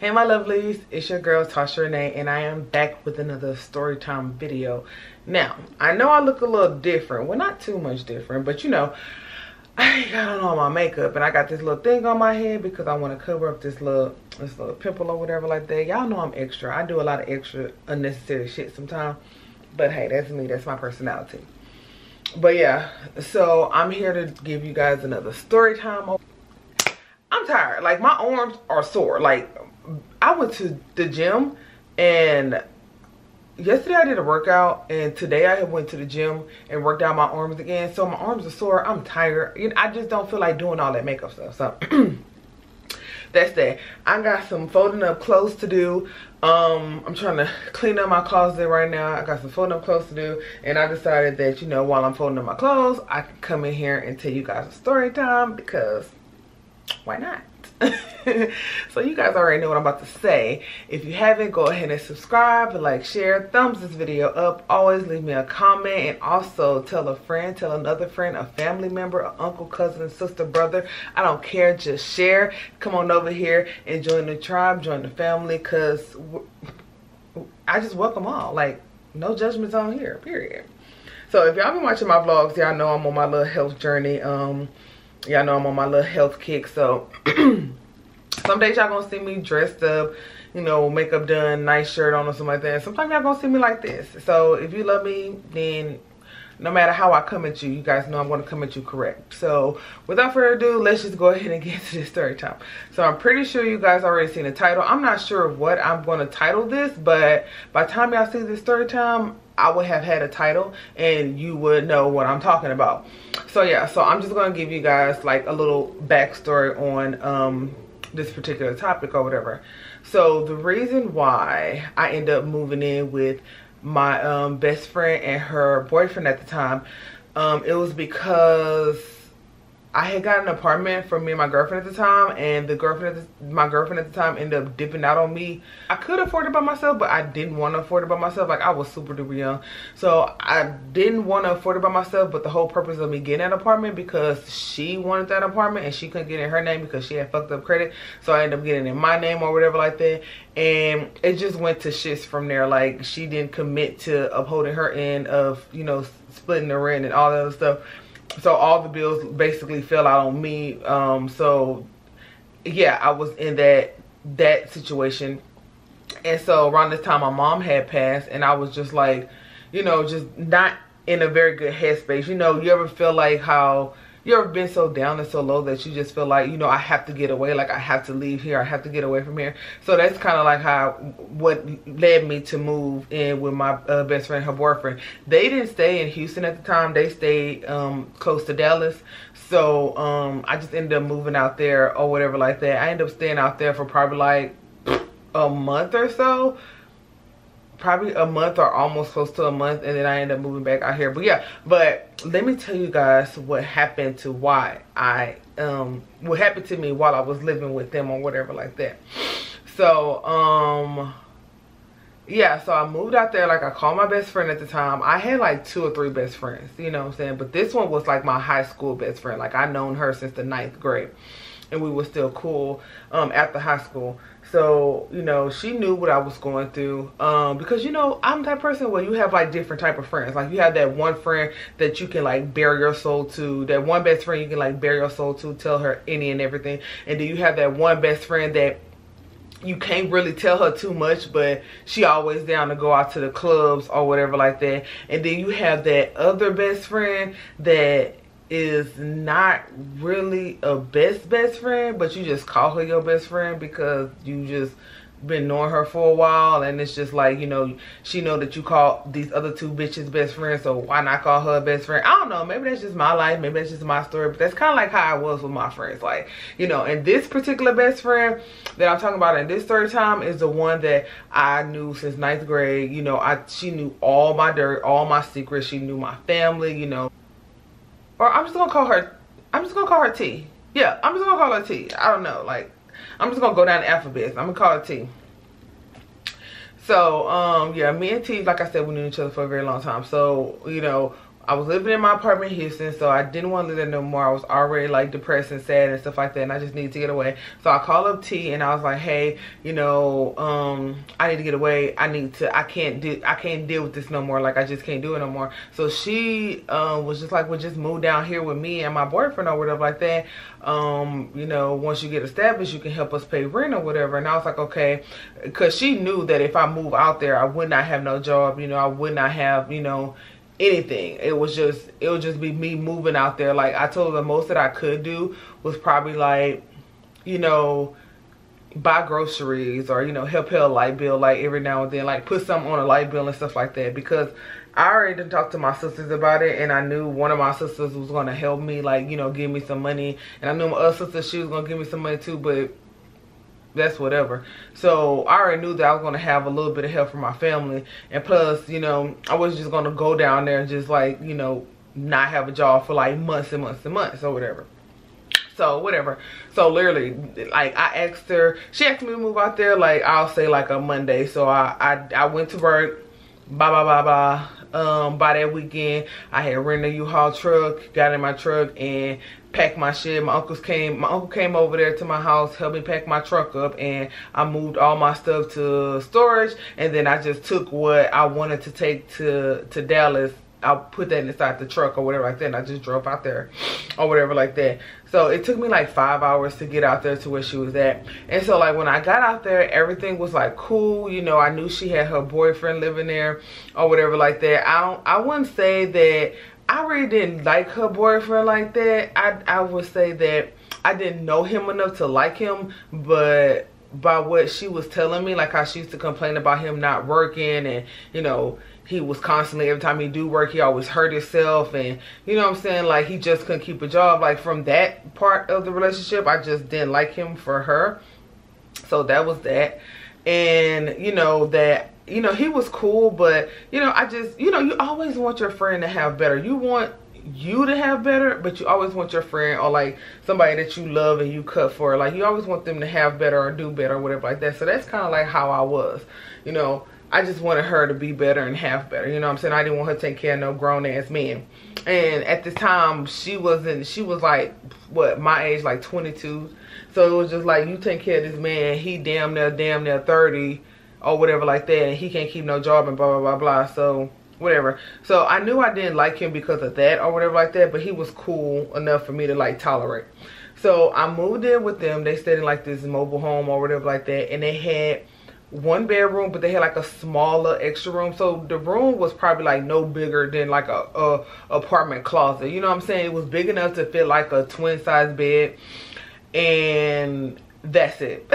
Hey my lovelies, it's your girl Tasha Renee and I am back with another story time video. Now, I know I look a little different. Well, not too much different, but you know, I ain't got on all my makeup and I got this little thing on my head because I want to cover up this little pimple or whatever like that. Y'all know I'm extra. I do a lot of extra unnecessary shit sometimes. But hey, that's me. That's my personality. But yeah, so I'm here to give you guys another story time. I'm tired. Like, my arms are sore. Like, I went to the gym and yesterday I did a workout and today I went to the gym and worked out my arms again. So my arms are sore. I'm tired. You know, I just don't feel like doing all that makeup stuff. So that's that. I got some folding up clothes to do. I'm trying to clean up my closet right now. I got some folding up clothes to do, and I decided that, you know, while I'm folding up my clothes, I can come in here and tell you guys a story time because why not? So you guys already know what I'm about to say. If you haven't, go ahead and subscribe, like, share, thumbs this video up, always leave me a comment, and also tell a friend, tell another friend, a family member, an uncle, cousin, sister, brother. I don't care, just share. Come on over here and join the tribe, join the family, because I just welcome all. Like, no judgments on here, period. So if y'all been watching my vlogs, y'all know I'm on my little health journey. Y'all know I'm on my little health kick. So some days y'all gonna see me dressed up, you know, makeup done, nice shirt on or something like that. Sometimes y'all gonna see me like this. So if you love me, then no matter how I come at you, you guys know I'm gonna come at you correct. So without further ado, let's just go ahead and get to this story time. So I'm pretty sure you guys already seen the title. I'm not sure what I'm gonna title this, but by the time y'all see this story time, I would have had a title and you would know what I'm talking about. So yeah, so I'm just gonna give you guys like a little backstory on this particular topic or whatever. So the reason why I ended up moving in with my best friend and her boyfriend at the time, it was because I had got an apartment from me and my girlfriend at the time, and my girlfriend at the time ended up dipping out on me. I could afford it by myself, but I didn't want to afford it by myself. Like, I was super duper young, so I didn't want to afford it by myself. But the whole purpose of me getting that apartment, because she wanted that apartment and she couldn't get it in her name because she had fucked up credit, so I ended up getting it in my name or whatever like that. And it just went to shits from there. Like, she didn't commit to upholding her end of, you know, splitting the rent and all that other stuff. So all the bills basically fell out on me. So yeah, I was in that situation. And so around this time my mom had passed, and I was just like, you know, just not in a very good headspace. You know, you ever feel like how you ever been so down and so low that you just feel like, you know, I have to get away, like I have to leave here, I have to get away from here. So that's kind of like what led me to move in with my best friend, her boyfriend. They didn't stay in Houston at the time. They stayed close to Dallas. So I just ended up moving out there or whatever like that. I ended up staying out there for probably like a month or so. Probably a month or almost close to a month, and then I ended up moving back out here. But yeah, but let me tell you guys what happened to what happened to me while I was living with them or whatever like that. So yeah, so I moved out there. Like, I called my best friend at the time. I had like 2 or 3 best friends, you know what I'm saying? But this one was like my high school best friend. Like, I known her since the 9th grade, and we were still cool after high school. So, you know, she knew what I was going through, because, you know, I'm that person where you have like different type of friends. Like, you have that one friend that you can like bare your soul to, that one best friend you can like bare your soul to, tell her any and everything. And then you have that one best friend that you can't really tell her too much, but she always down to go out to the clubs or whatever like that. And then you have that other best friend that is not really a best friend, but you just call her your best friend because you just been knowing her for a while, and it's just like, you know, she know that you call these other 2 bitches best friends, so why not call her a best friend? I don't know, maybe that's just my life, maybe that's just my story, but that's kind of like how I was with my friends. Like, you know, and this particular best friend that I'm talking about in this story time is the one that I knew since 9th grade. You know, she knew all my dirt, all my secrets. She knew my family, you know. Or I'm just gonna call her T. Yeah, I'm just gonna call her T. I don't know, like, I'm just gonna go down the alphabet. I'm gonna call her T. So yeah, me and T, like I said, we knew each other for a very long time. So, you know, I was living in my apartment in Houston, so I didn't want to live there no more. I was already like depressed and sad and stuff like that, and I just needed to get away. So I called up T and I was like, hey, you know, I need to get away. I can't deal with this no more. Like, I just can't do it no more. So she was just like, well, just move down here with me and my boyfriend or whatever like that. You know, once you get established, you can help us pay rent or whatever. And I was like, okay, because she knew that if I move out there, I would not have no job. You know, I would not have, you know, anything. It would just be me moving out there. Like, I told her the most that I could do was probably like, you know, buy groceries or, you know, help pay a light bill like every now and then, like put something on a light bill and stuff like that, because I already done talked to my sisters about it, and I knew one of my sisters was going to help me, like, you know, give me some money, and I knew my other sister, she was going to give me some money too, but that's whatever. So I already knew that I was going to have a little bit of help from my family, and plus, you know, I wasn't just going to go down there and just, like, you know, not have a job for like months and months and months or whatever. So whatever. So literally, like, I asked her, she asked me to move out there, like, I'll say like a Monday. So I went to work, by that weekend I had rented a U-Haul truck, got in my truck and packed my shit. My uncle came over there to my house, helped me pack my truck up, and I moved all my stuff to storage, and then I just took what I wanted to take to Dallas. I put that inside the truck or whatever like that, and I just drove out there or whatever like that. So it took me like 5 hours to get out there to where she was at. And so like when I got out there, everything was like cool. You know, I knew she had her boyfriend living there or whatever like that. I wouldn't say that I really didn't like her boyfriend like that. I would say that I didn't know him enough to like him, but by what she was telling me, like how she used to complain about him not working, and, you know, he was constantly, every time he do work, he always hurt himself, and, you know what I'm saying, like, he just couldn't keep a job. Like, from that part of the relationship, I just didn't like him for her. So that was that. And, you know, that, you know, he was cool, but, you know, I just, you know, you always want your friend to have better. You want you to have better, but you always want your friend or like somebody that you love and you cut for, like, you always want them to have better or do better or whatever like that. So that's kind of like how I was, you know. I just wanted her to be better and have better, you know what I'm saying. I didn't want her to take care of no grown ass man. And at this time she was like, what, my age, like 22. So it was just like, you take care of this man, he damn near 30 or whatever like that, and he can't keep no job and blah blah blah blah. So whatever. So I knew I didn't like him because of that or whatever like that, but he was cool enough for me to like tolerate. So I moved in with them. They stayed in like this mobile home or whatever like that, and they had one bedroom, but they had like a smaller extra room. So the room was probably like no bigger than like a apartment closet, you know what I'm saying. It was big enough to fit like a twin size bed, and that's it.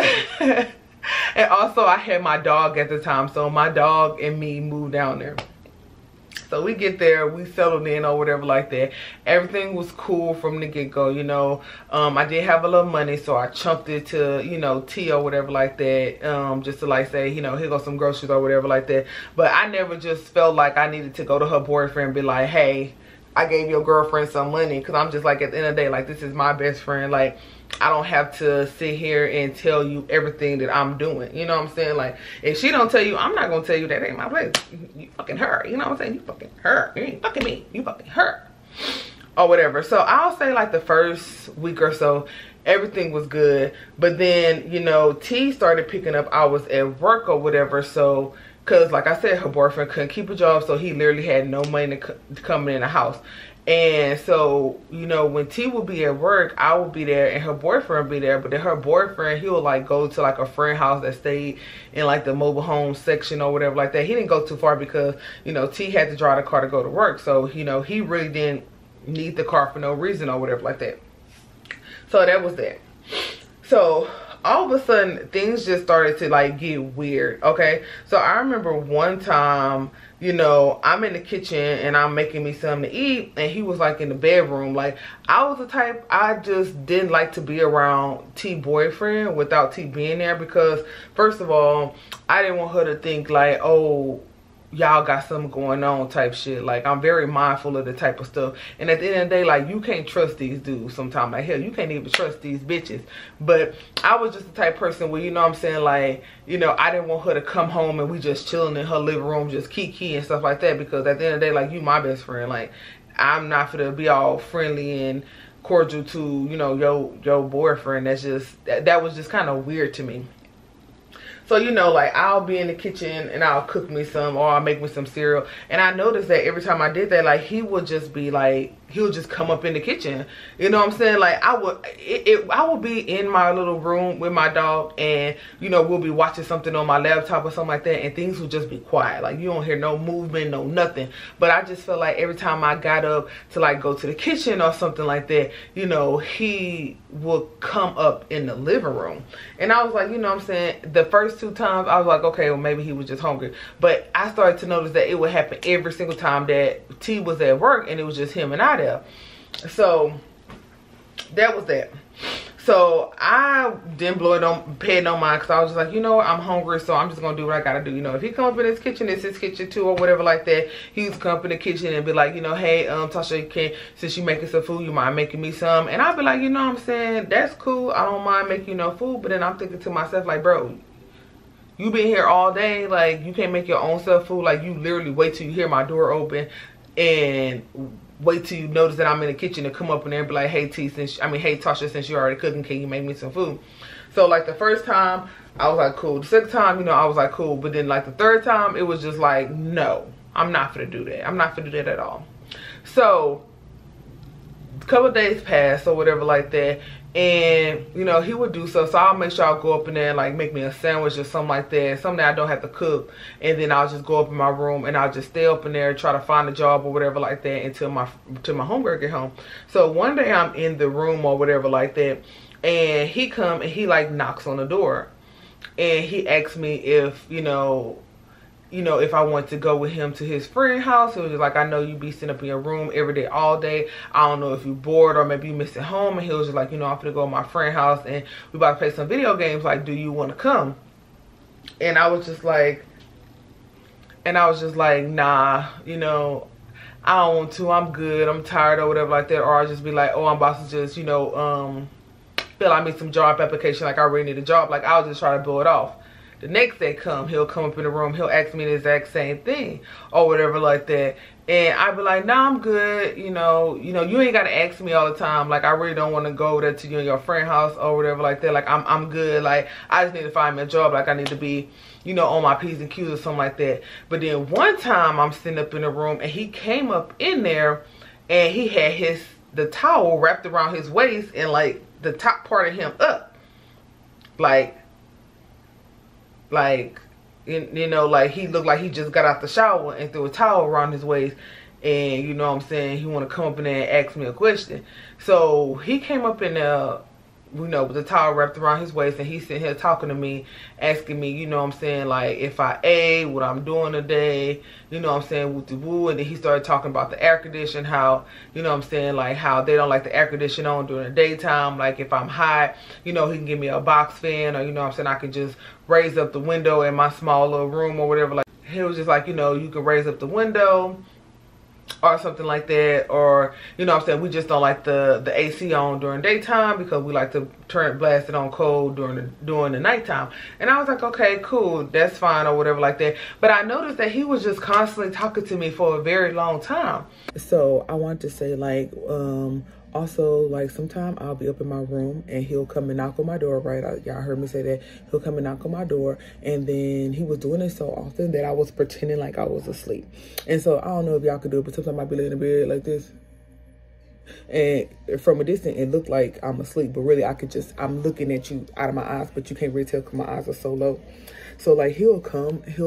And also I had my dog at the time, so my dog and me moved down there. So we get there, we settled in or whatever like that. Everything was cool from the get-go, you know. I did have a little money, so I chunked it to, you know, T or whatever like that, just to like say, you know, here go some groceries or whatever like that. But I never just felt like I needed to go to her boyfriend and be like, hey, I gave your girlfriend some money, because I'm just like, at the end of the day, like, this is my best friend. Like, I don't have to sit here and tell you everything that I'm doing. You know what I'm saying? Like, if she don't tell you, I'm not going to tell you that ain't my place. You fucking her. You know what I'm saying? You fucking her. You ain't fucking me. You fucking her. Or whatever. So I'll say like the first week or so, everything was good. But then, you know, T started picking up hours at work or whatever. So, because like I said, her boyfriend couldn't keep a job. So he literally had no money to come in the house. And so, you know, when T would be at work, I would be there and her boyfriend would be there. But then her boyfriend, he would like go to like a friend house that stayed in like the mobile home section or whatever like that. He didn't go too far because, you know, T had to drive the car to go to work. So, you know, he really didn't need the car for no reason or whatever like that. So that was that. So all of a sudden things just started to like get weird. Okay, so I remember one time, you know, I'm in the kitchen and I'm making me something to eat, and he was like in the bedroom. Like, I was the type, I just didn't like to be around T boyfriend without T being there, because first of all, I didn't want her to think like, oh, y'all got something going on type shit. Like, I'm very mindful of the type of stuff, and at the end of the day, like, you can't trust these dudes sometimes. Like, hell, you can't even trust these bitches. But I was just the type of person where, you know what I'm saying, like, you know, I didn't want her to come home and we just chilling in her living room, just kiki and stuff like that, because at the end of the day, like, you my best friend. Like, I'm not gonna be all friendly and cordial to, you know, your boyfriend. That's just, that was just kind of weird to me. So, you know, like, I'll be in the kitchen and I'll cook me some, or I'll make me some cereal. And I noticed that every time I did that, like, he would just be like, he would just come up in the kitchen. You know what I'm saying? Like, I would be in my little room with my dog, and, you know, we'll be watching something on my laptop or something like that, and things would just be quiet. Like, you don't hear no movement, no nothing. But I just felt like every time I got up to, like, go to the kitchen or something like that, you know, he would come up in the living room. And I was like, you know what I'm saying? The first 2 times, I was like, okay, well, maybe he was just hungry. But I started to notice that it would happen every single time that T was at work, and it was just him and I there. So that was that. So I didn't pay no mind, because I was just like, you know what, I'm hungry, so I'm just gonna do what I gotta do. You know, if he come up in his kitchen, it's his kitchen too, or whatever like that. He used to come up in the kitchen and be like, you know, hey, Tasha, since you making some food, you mind making me some? And I'd be like, you know what I'm saying, that's cool, I don't mind making you no food. But then I'm thinking to myself, like, bro, you been here all day, like, you can't make your own self food. Like, you literally wait till you hear my door open and wait till you notice that I'm in the kitchen to come up in there and be like, hey hey Tasha, since you're already cooking, can you make me some food? So, like, the first time I was like, cool. The second time, you know, I was like, cool. But then, like, the third time, it was just like, no, I'm not gonna do that. I'm not gonna do that at all. So a couple of days passed or whatever like that, and, you know, he would do so. So I'll make sure I'll go up in there and, like, make me a sandwich or something like that, something that I don't have to cook. And then I'll just go up in my room and I'll just stay up in there, try to find a job or whatever like that until my homegirl get home. So one day I'm in the room or whatever like that, and he come and he, like, knocks on the door, and he asks me if, you know, if I want to go with him to his friend's house. He was just like, I know you be sitting up in your room every day, all day. I don't know if you bored or maybe you miss it home. And he was just like, you know, I'm gonna go to my friend's house and we about to play some video games. Like, do you want to come? And I was just like, nah, you know, I don't want to. I'm good. I'm tired or whatever like that. Or I'll just be like, oh, I'm about to just, you know, fill out me some job application. Like, I already need a job. Like, I'll just try to blow it off. The next day he'll come up in the room, he'll ask me the exact same thing or whatever like that. And I'd be like, nah, I'm good. You know, you ain't gotta ask me all the time. Like, I really don't want to go over there to you and your friend's house or whatever like that. Like, I'm good. Like, I just need to find me a job. Like, I need to be, you know, on my P's and Q's or something like that. But then one time I'm sitting up in the room and he came up in there and he had the towel wrapped around his waist and, like, the top part of him up. Like, you know, like, he looked like he just got out the shower and threw a towel around his waist. And, you know what I'm saying, he want to come up in there and ask me a question. So he came up in there, you know, with the towel wrapped around his waist, and he's sitting here talking to me, asking me, you know what I'm saying, like, if I ate, what I'm doing today, you know what I'm saying, woo woo. And then he started talking about the air condition, how, you know what I'm saying, like, how they don't like the air condition on during the daytime. Like, if I'm hot, you know, he can give me a box fan, or, you know what I'm saying, I can just raise up the window in my small little room or whatever. Like, he was just like, you know, you can raise up the window or something like that, or, you know what I'm saying, we just don't like the AC on during daytime because we like to blast it on cold during the nighttime. And I was like, okay, cool, that's fine or whatever like that. But I noticed that he was just constantly talking to me for a very long time. So I want to say, like, also, like, sometime I'll be up in my room and he'll come and knock on my door, right? Y'all heard me say that. He'll come and knock on my door. And then he was doing it so often that I was pretending like I was asleep. And so I don't know if y'all could do it, but sometimes I might be laying in bed like this. And from a distance, it looked like I'm asleep. But really, I'm looking at you out of my eyes, but you can't really tell because my eyes are so low. So, like, he'll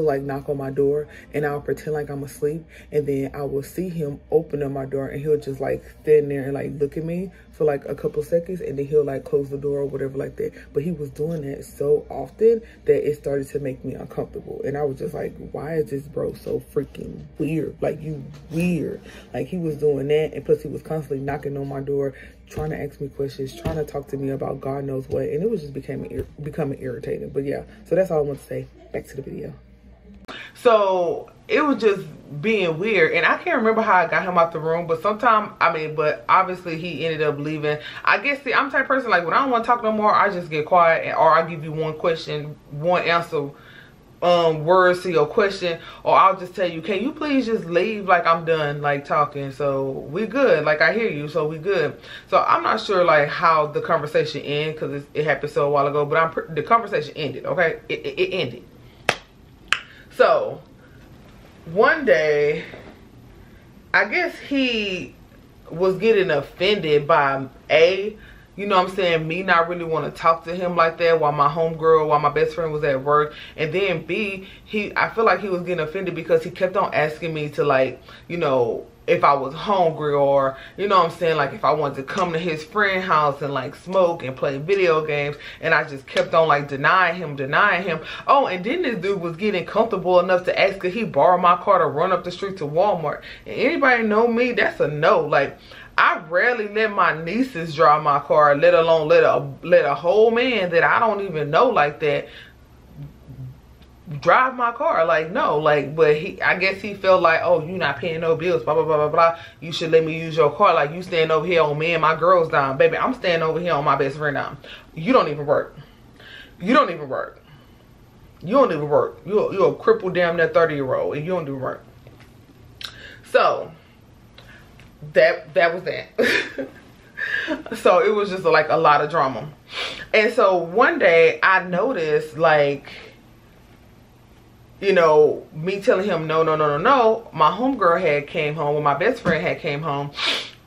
like knock on my door and I'll pretend like I'm asleep, and then I will see him open up my door and he'll just, like, stand there and, like, look at me for, like, a couple seconds, and then he'll, like, close the door or whatever like that. But he was doing that so often that it started to make me uncomfortable. And I was just like, why is this bro so freaking weird? Like, you weird. Like, he was doing that, and plus he was constantly knocking on my door, trying to ask me questions, trying to talk to me about God knows what, and it was just becoming irritating. But yeah, so that's all I want to say. Back to the video. So it was just being weird, and I can't remember how I got him out the room, but but obviously he ended up leaving. I guess, see, I'm the type of person, like, when I don't want to talk no more, I just get quiet, or I give you one question, one answer words to your question, or I'll just tell you, can you please just leave, like I'm done like talking, so we good, like I hear you, so we good. So I'm not sure like how the conversation ended, because it happened so a while ago, but the conversation ended. Okay, it ended. So one day, I guess he was getting offended by you know what I'm saying, me not really want to talk to him like that while my best friend was at work. And then B, I feel like he was getting offended because he kept on asking me to, like, you know, if I was hungry, or, you know what I'm saying, like if I wanted to come to his friend's house and like smoke and play video games. And I just kept on like denying him. Oh, and then this dude was getting comfortable enough to ask could he borrow my car to run up the street to Walmart. And anybody know me, that's a no. Like, I rarely let my nieces drive my car, let alone let a whole man that I don't even know like that drive my car. Like, no. Like, but I guess he felt like, oh, you not paying no bills, blah blah blah blah blah, you should let me use your car. Like, you staying over here on me and my girls dime. Baby, I'm staying over here on my best friend dime. You don't even work. You're a crippled damn near 30-year-old, and you don't even work. So that was that. So it was just like a lot of drama. And so one day I noticed, like, you know, me telling him no, my homegirl had came home, my best friend had came home,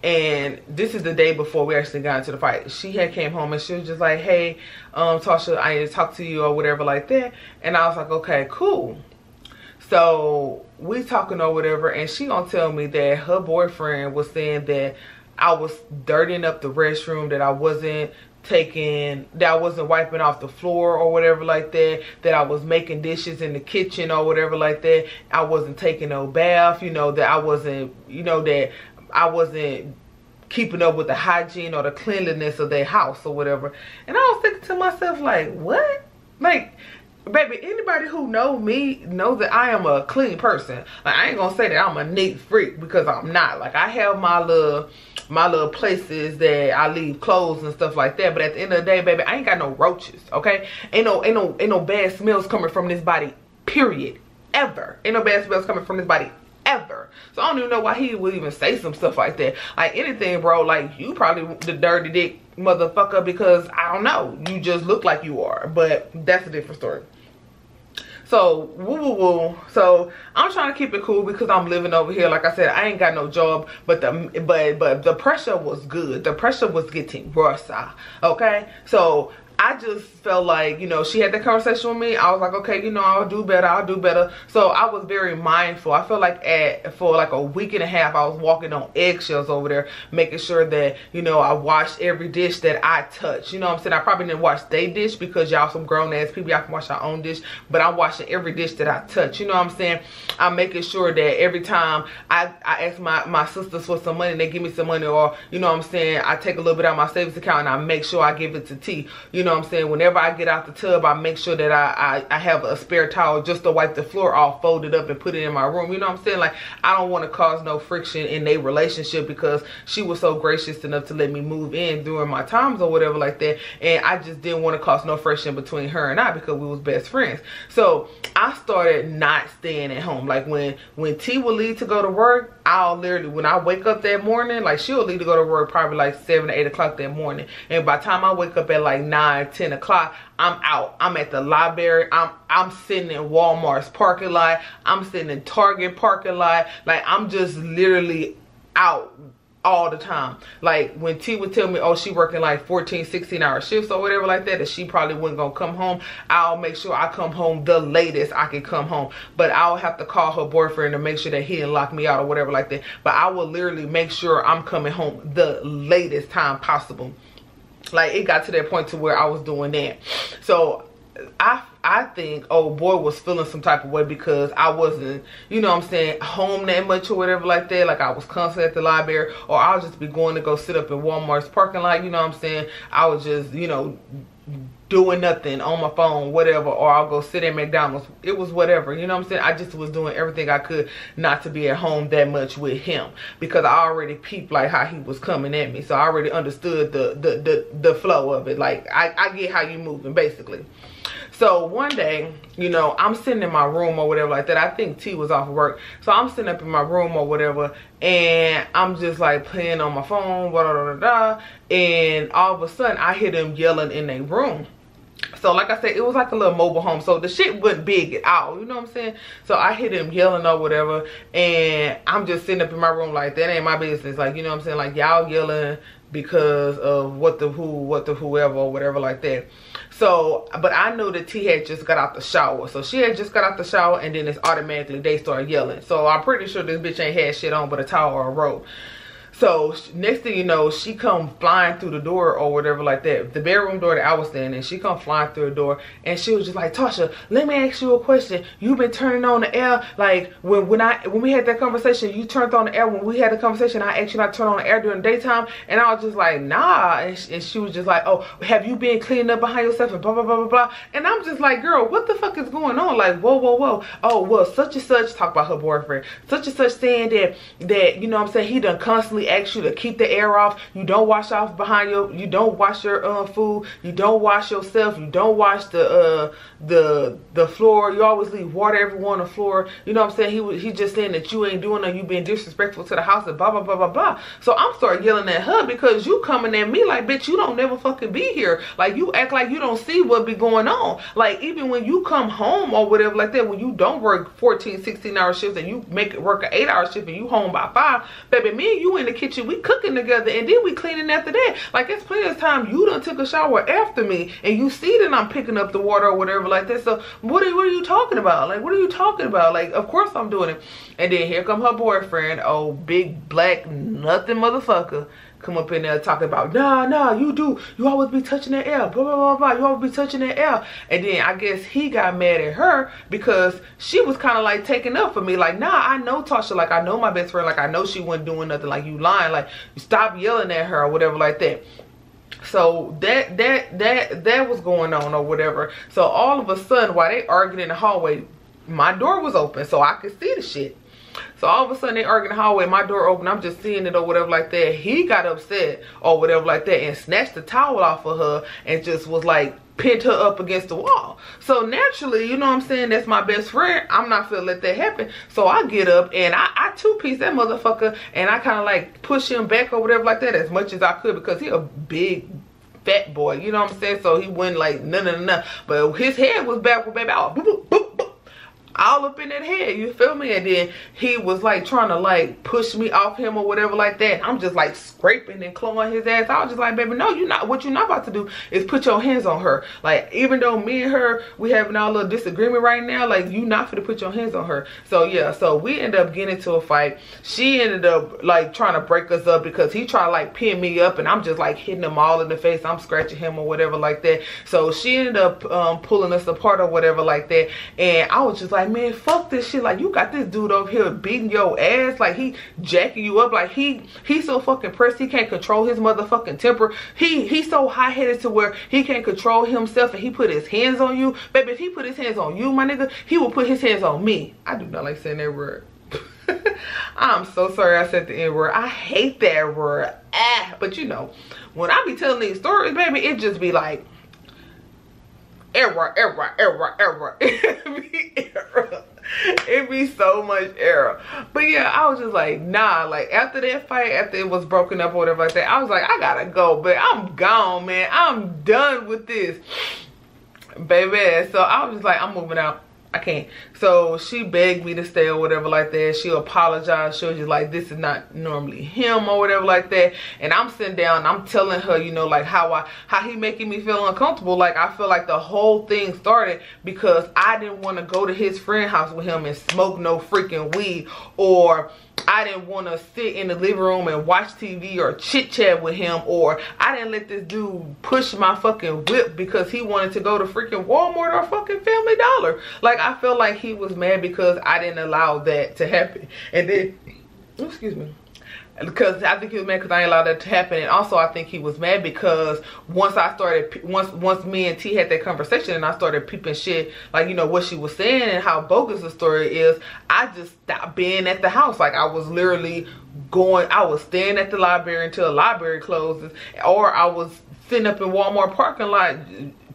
and this is the day before we actually got into the fight. She had came home and she was just like, hey, Tasha, I need to talk to you, or whatever like that. And I was like, okay, cool. So we talking or whatever, and she gonna tell me that her boyfriend was saying that I was dirtying up the restroom, that I wasn't wiping off the floor or whatever like that, that I was making dishes in the kitchen or whatever like that, I wasn't taking no bath, you know, that I wasn't keeping up with the hygiene or the cleanliness of their house or whatever. And I was thinking to myself, like, what? Like, baby, anybody who know me knows that I am a clean person. Like, I ain't gonna say that I'm a neat freak, because I'm not. Like, I have my little places that I leave clothes and stuff like that. But at the end of the day, baby, I ain't got no roaches, okay? Ain't no bad smells coming from this body, period. Ever. Ain't no bad smells coming from this body, ever. So I don't even know why he would even say some stuff like that. Like, anything, bro, like, you probably the dirty dick motherfucker, because I don't know, you just look like you are. But that's a different story. So so I'm trying to keep it cool because I'm living over here. Like I said, I ain't got no job, but the pressure was good. The pressure was getting worse. Okay, so I just felt like, you know, she had that conversation with me. I was like, okay, you know, I'll do better. So I was very mindful. I felt like for like a week and a half, I was walking on eggshells over there, making sure that, you know, I washed every dish that I touched. You know what I'm saying? I probably didn't wash their dish, because y'all some grown ass people, y'all can wash your own dish, but I'm washing every dish that I touch. You know what I'm saying? I'm making sure that every time I ask my sisters for some money, they give me some money, or, you know what I'm saying, I take a little bit out of my savings account and I make sure I give it to T. You know what I'm saying? Whenever I get out the tub, I make sure that I have a spare towel just to wipe the floor off, fold it up and put it in my room. You know what I'm saying? Like, I don't want to cause no friction in their relationship, because she was so gracious enough to let me move in during my times or whatever like that. And I just didn't want to cause no friction between her and I, because we was best friends. So I started not staying at home. Like, when T would leave to go to work, I'll literally, when I wake up that morning, like, she'll leave to go to work probably like 7 or 8 o'clock that morning. And by the time I wake up at like 9, 10 o'clock, I'm out. I'm at the library. I'm sitting in Walmart's parking lot. I'm sitting in Target parking lot. Like, I'm just literally out all the time. Like, when T would tell me, oh, she working like 14, 16-hour shifts or whatever like that she probably wasn't gonna come home, I'll make sure I come home the latest I can come home. But I'll have to call her boyfriend to make sure that he didn't lock me out or whatever like that. But I will literally make sure I'm coming home the latest time possible. Like, it got to that point to where I was doing that. So I think old boy was feeling some type of way, because I wasn't, you know what I'm saying, home that much or whatever like that. Like, I was constantly at the library, or I'll just be going to go sit up in Walmart's parking lot, you know what I'm saying. I was just, you know, doing nothing on my phone, whatever, or I'll go sit at McDonald's. It was whatever, you know what I'm saying. I just was doing everything I could not to be at home that much with him, because I already peeped like how he was coming at me. So I already understood the flow of it. Like, I get how you moving, basically. So one day, you know, I'm sitting in my room or whatever like that. I think T was off work. So I'm sitting up in my room or whatever, and I'm just like playing on my phone, blah, blah, blah, blah, and all of a sudden I hear them yelling in their room. So like I said, it was like a little mobile home, so the shit wasn't big at all, you know what I'm saying? So I hear them yelling or whatever, and I'm just sitting up in my room like, that ain't my business, like, you know what I'm saying? Like, y'all yelling because of what the whoever or whatever like that. So, but I knew that T had just got out the shower. So she had just got out the shower, and then it's automatically they start yelling. So I'm pretty sure this bitch ain't had shit on but a towel or a robe. So next thing you know, she come flying through the door or whatever like that, the bedroom door that I was standing in. She come flying through the door, and she was just like, Tasha, let me ask you a question. You've been turning on the air, like when we had that conversation, you turned on the air when we had the conversation. I asked you not to turn on the air during the daytime, and I was just like, nah. And she was just like, oh, have you been cleaning up behind yourself and blah blah blah blah blah. And I'm just like, girl, what the fuck is going on? Like, whoa whoa whoa. Oh well, such and such, talk about her boyfriend, such and such saying that you know what I'm saying, he done constantly ask you to keep the air off, you don't wash off behind your, you don't wash your food, you don't wash yourself, you don't wash the floor, you always leave water everywhere on the floor, you know what I'm saying? He just saying that you ain't doing that, you being disrespectful to the house and blah blah blah blah blah. So I'm start yelling at her because you coming at me like, bitch, you don't never fucking be here, like you act like you don't see what be going on. Like even when you come home or whatever like that, when you don't work 14-16 hour shifts and you make it work an 8-hour shift and you home by 5, baby, me and you in the kitchen, we cooking together, and then we cleaning after that. Like it's plenty of time you done took a shower after me, and you see that I'm picking up the water or whatever like that. So what are you talking about? Like, what are you talking about? Like, of course I'm doing it. And then here come her boyfriend, oh big black nothing motherfucker, come up in there talking about, nah, you always be touching that air, blah blah blah blah, you always be touching that air. And then I guess he got mad at her because she was kind of like taking up for me, like, nah, I know Tasha, like I know my best friend, like I know she wasn't doing nothing, like you lying, like you stop yelling at her or whatever like that. So that was going on or whatever. So all of a sudden, while they arguing in the hallway, my door was open so I could see the shit. So all of a sudden they arguing in the hallway, my door open, I'm just seeing it or whatever like that. He got upset or whatever like that and snatched the towel off of her and just was like, pinned her up against the wall. So naturally, you know what I'm saying, that's my best friend, I'm not gonna let that happen. So I get up and I two-piece that motherfucker, and I kind of like push him back or whatever like that as much as I could, because he a big fat boy, you know what I'm saying? So he wouldn't like no, but his head was back with baby, I was boop, boop, boop, boop, all up in that head, you feel me? And then he was like trying to like push me off him or whatever like that. I'm just like scraping and clawing his ass. I was just like, baby, no, you not, what you're not about to do is put your hands on her. Like, even though me and her, we having our little disagreement right now, like you not finna put your hands on her. So yeah, so we ended up getting into a fight. She ended up like trying to break us up because he tried to like pin me up, and I'm just like hitting him all in the face. I'm scratching him or whatever like that. So she ended up pulling us apart or whatever like that. And I was just like, man, fuck this shit. Like, you got this dude over here beating your ass, like he jacking you up, like he's so fucking pressed he can't control his motherfucking temper. He's so high-headed to where he can't control himself, and he put his hands on you. Baby, if he put his hands on you, my nigga, he will put his hands on me. I do not like saying that word. I'm so sorry I said the N-word. I hate that word. But you know, when I be telling these stories, baby, it just be like error. It be so much error. But yeah, I was just like, nah, like after that fight, after it was broken up or whatever like that, I was like, I gotta go, but I'm gone, man. I'm done with this, baby. So I was just like, I'm moving out. I can't. So she begged me to stay or whatever like that. She apologized. She was just like, this is not normally him or whatever like that. And I'm sitting down and I'm telling her, you know, like how he making me feel uncomfortable. Like, I feel like the whole thing started because I didn't want to go to his friend house with him and smoke no freaking weed, or I didn't want to sit in the living room and watch TV or chit chat with him, or I didn't let this dude push my fucking whip because he wanted to go to freaking Walmart or fucking Family Dollar. Like, I feel like he was mad because I didn't allow that to happen. And then, excuse me, because I think he was mad because I ain't allowed that to happen. And also I think he was mad because once me and T had that conversation and I started peeping shit, like, you know, what she was saying and how bogus the story is, I just stopped being at the house. Like, I was literally I was staying at the library until the library closes, or I was sitting up in Walmart parking lot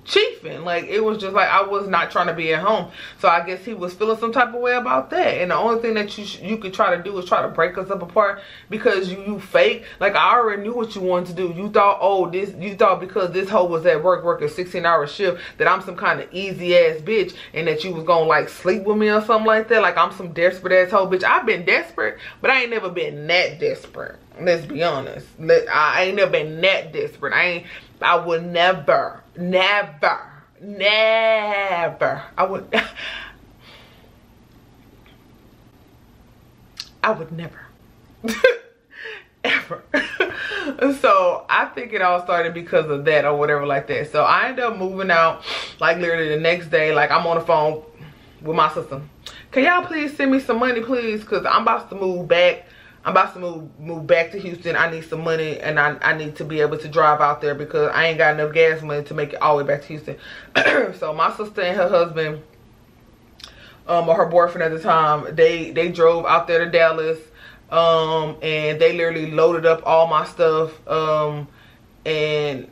chiefing. Like, it was just like I was not trying to be at home. So I guess he was feeling some type of way about that. And the only thing that you could try to do is try to break us up apart, because you fake. Like, I already knew what you wanted to do. You thought, oh, you thought because this hoe was at work working a 16-hour shift that I'm some kind of easy ass bitch, and that you was gonna like sleep with me or something like that. Like, I'm some desperate ass hoe bitch. I've been desperate, but I ain't never been that desperate. Let's be honest. I ain't never been that desperate. I would never, I would never ever. So I think it all started because of that or whatever like that. So I ended up moving out like literally the next day. Like, I'm on the phone with my sister. Can y'all please send me some money, please? Because I'm about to move back. I'm about to move back to Houston. I need some money, and I need to be able to drive out there because I ain't got enough gas money to make it all the way back to Houston. So my sister and her husband, or her boyfriend at the time, they drove out there to Dallas, and they literally loaded up all my stuff, and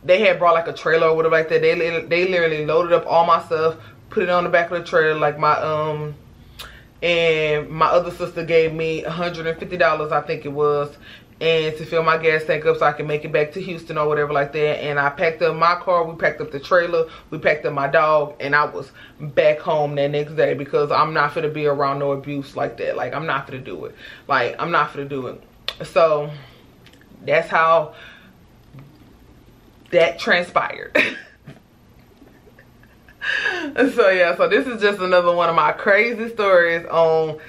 they had brought like a trailer or whatever like that. They literally loaded up all my stuff, put it on the back of the trailer, like my and my other sister gave me $150, I think it was, and to fill my gas tank up so I can make it back to Houston or whatever like that. And I packed up my car, we packed up the trailer, we packed up my dog, and I was back home that next day, because I'm not finna be around no abuse like that. Like, I'm not finna do it. Like, I'm not finna do it. So that's how that transpired. So yeah, so this is just another one of my crazy stories on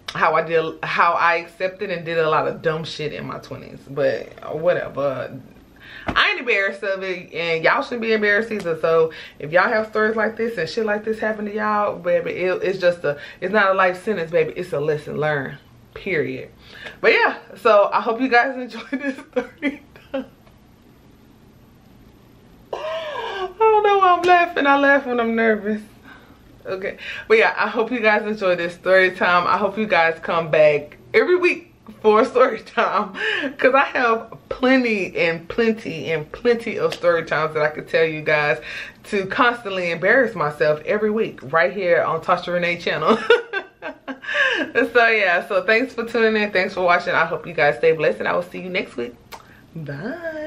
how I accepted and did a lot of dumb shit in my 20s. But whatever, I ain't embarrassed of it, and y'all shouldn't be embarrassed either. So if y'all have stories like this and shit like this happen to y'all, baby, it's not a life sentence, baby. It's a lesson learned, period. But yeah, so I hope you guys enjoyed this story. I don't know why I'm laughing. I laugh when I'm nervous. Okay. But yeah, I hope you guys enjoyed this story time. I hope you guys come back every week for story time, because I have plenty of story times that I could tell you guys to constantly embarrass myself every week right here on Tasha Renee channel. So yeah, so thanks for tuning in. Thanks for watching. I hope you guys stay blessed, and I will see you next week. Bye.